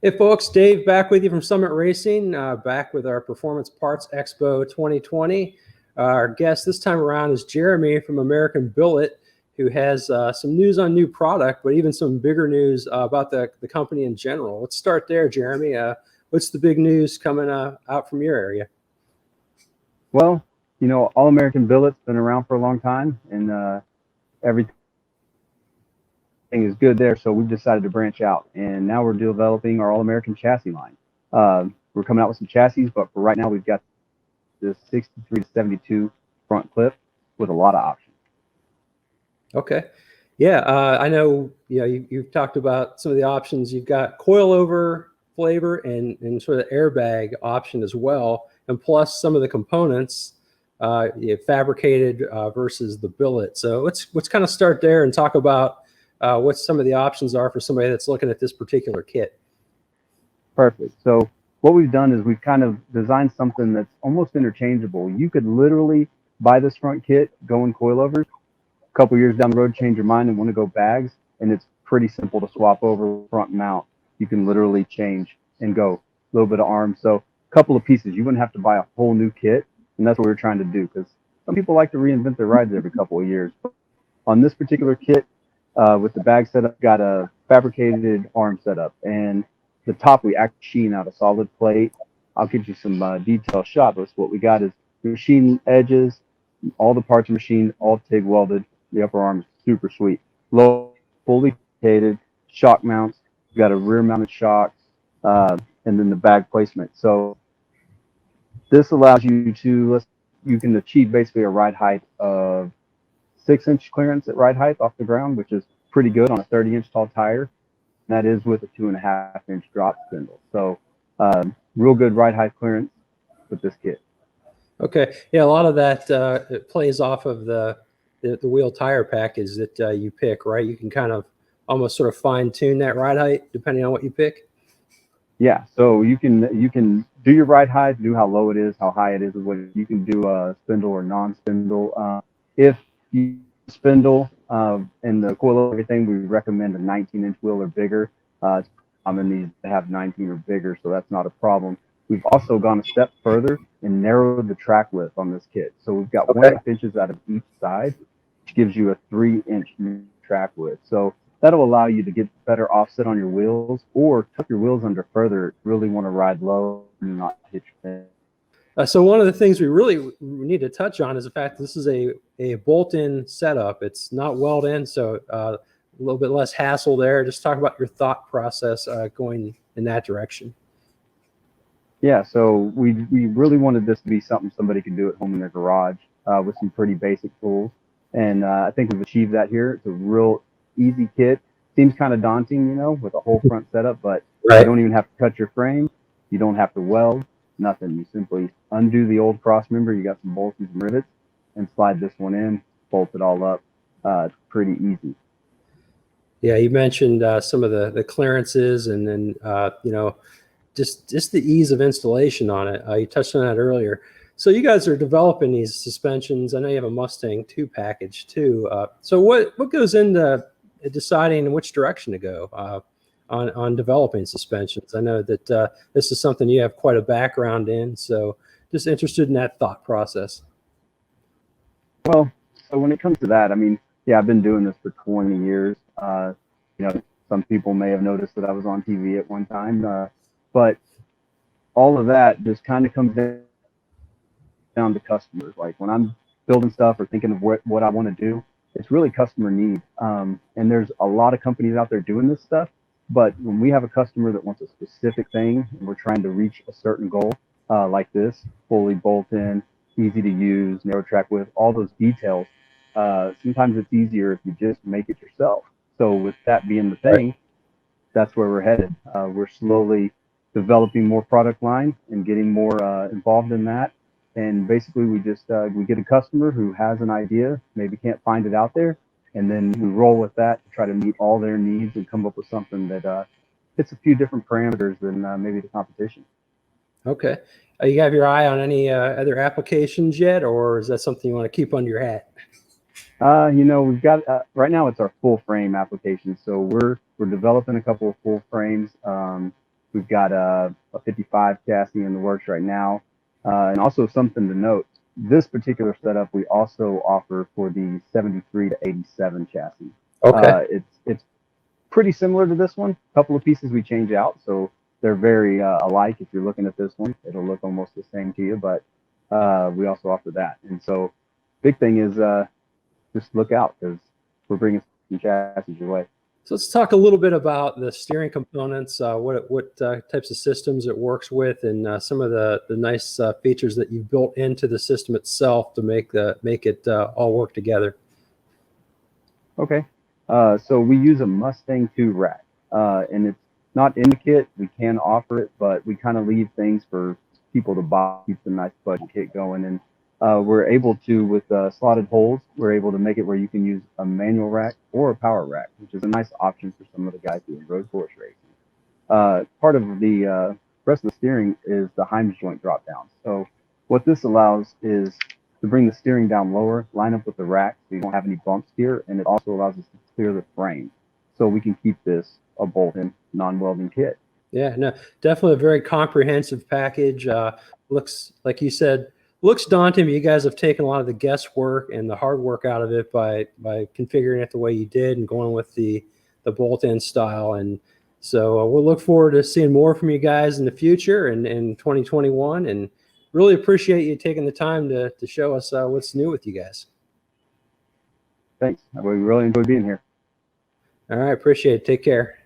Hey folks, Dave back with you from Summit Racing, back with our Performance Parts Expo 2020. Our guest this time around is Jeremy from American Billet, who has some news on new product, but even some bigger news about the company in general. Let's start there, Jeremy. What's the big news coming out from your area? Well, All American Billet's been around for a long time, and everything is good there. So we've decided to branch out, and now we're developing our All American chassis line. We're coming out with some chassis, but for right now, we've got this 63 to 72 front clip with a lot of options. Okay. Yeah, I know. You've talked about some of the options. You've got coilover flavor and sort of airbag option as well, and plus some of the components fabricated versus the billet. So let's kind of start there and talk about what some of the options are for somebody that's looking at this particular kit. Perfect. So what we've done is we've kind of designed something that's almost interchangeable. You could literally buy this front kit, go in coilovers. A couple years down the road, change your mind and want to go bags, and it's pretty simple to swap over front mount. You can literally change and go a little bit of arm. So a couple of pieces. You wouldn't have to buy a whole new kit, and that's what we're trying to do because some people like to reinvent their rides every couple of years. On this particular kit, with the bag setup, got a fabricated arm setup, and the top we actually machine out a solid plate. I'll get you some detailed shot, but what we got is machine edges, all the parts are machined, all TIG welded. The upper arm is super sweet. Low, fully fabricated, shock mounts. We've got a rear mounted shock, and then the bag placement. So this allows you to, you can achieve basically a ride height of 6-inch clearance at ride height off the ground, which is pretty good on a 30-inch tall tire. And that is with a 2.5-inch drop spindle. So real good ride height clearance with this kit. Okay. Yeah, a lot of that it plays off of the wheel tire package that you pick, right? You can kind of almost sort of fine tune that ride height depending on what you pick. Yeah, so you can do your ride height, do how low it is, how high it is. What you can do a spindle or non-spindle. If you spindle and the coil of everything, we recommend a 19-inch wheel or bigger. It's common these to have 19 or bigger, so that's not a problem. We've also gone a step further and narrowed the track width on this kit. So we've got Okay. 1.5 inches out of each side, which gives you a 3-inch track width. So that'll allow you to get better offset on your wheels or tuck your wheels under further if you really want to ride low and not hit your fence. So one of the things we really need to touch on is the fact that this is a bolt-in setup. It's not weld-in, so a little bit less hassle there. Just talk about your thought process going in that direction. Yeah, so we really wanted this to be something somebody could do at home in their garage with some pretty basic tools. And I think we've achieved that here. It's a real easy kit. Seems kind of daunting, with a whole front setup, but you don't even have to cut your frame. You don't have to weld, nothing. You simply undo the old cross member. You got some bolts and some rivets and slide this one in, bolt it all up. It's pretty easy. Yeah, you mentioned some of the clearances and then, just the ease of installation on it. You touched on that earlier. So you guys are developing these suspensions. I know you have a Mustang 2 package too. So what goes into deciding which direction to go on developing suspensions? I know that this is something you have quite a background in. So just interested in that thought process. Well, so when it comes to that, I mean, yeah, I've been doing this for 20 years. Some people may have noticed that I was on TV at one time, but all of that just kind of comes down to customers. Like when I'm building stuff or thinking of what I want to do, it's really customer need. And there's a lot of companies out there doing this stuff. But when we have a customer that wants a specific thing and we're trying to reach a certain goal, like this, fully bolt-in, easy to use, narrow track width, all those details, sometimes it's easier if you just make it yourself. So with that being the thing, that's where we're headed. We're slowly developing more product line and getting more involved in that. And basically, we get a customer who has an idea, maybe can't find it out there, and then we roll with that to try to meet all their needs and come up with something that hits a few different parameters than maybe the competition. Okay. You have your eye on any other applications yet, or is that something you want to keep under your hat? We've got right now it's our full frame application. So we're developing a couple of full frames. We've got a 55 chassis in the works right now. And also something to note, this particular setup we also offer for the 73 to 87 chassis. Okay. It's pretty similar to this one. A couple of pieces we change out, so they're very alike. If you're looking at this one, it'll look almost the same to you, but we also offer that. And so big thing is just look out, because we're bringing some chassis your way. So let's talk a little bit about the steering components, what types of systems it works with, and some of the nice features that you've built into the system itself to make it all work together. Okay. So we use a Mustang 2 rack, and it's not in the kit. We can offer it, but we kind of leave things for people to buy, keep the nice budget kit going. And we're able to, with slotted holes, we're able to make it where you can use a manual rack or a power rack, which is a nice option for some of the guys doing road course racing. Part of the rest of the steering is the Heims joint drop down. So what this allows is to bring the steering down lower, line up with the rack so you don't have any bumps here, and it also allows us to clear the frame so we can keep this a BoltIn non-welding kit. Yeah, no, definitely a very comprehensive package. Looks, like you said, looks daunting, but you guys have taken a lot of the guesswork and the hard work out of it by configuring it the way you did and going with the BoltIn style. And so we'll look forward to seeing more from you guys in the future and in 2021. And really appreciate you taking the time to show us what's new with you guys. Thanks. We really enjoyed being here. All right, appreciate it. Take care.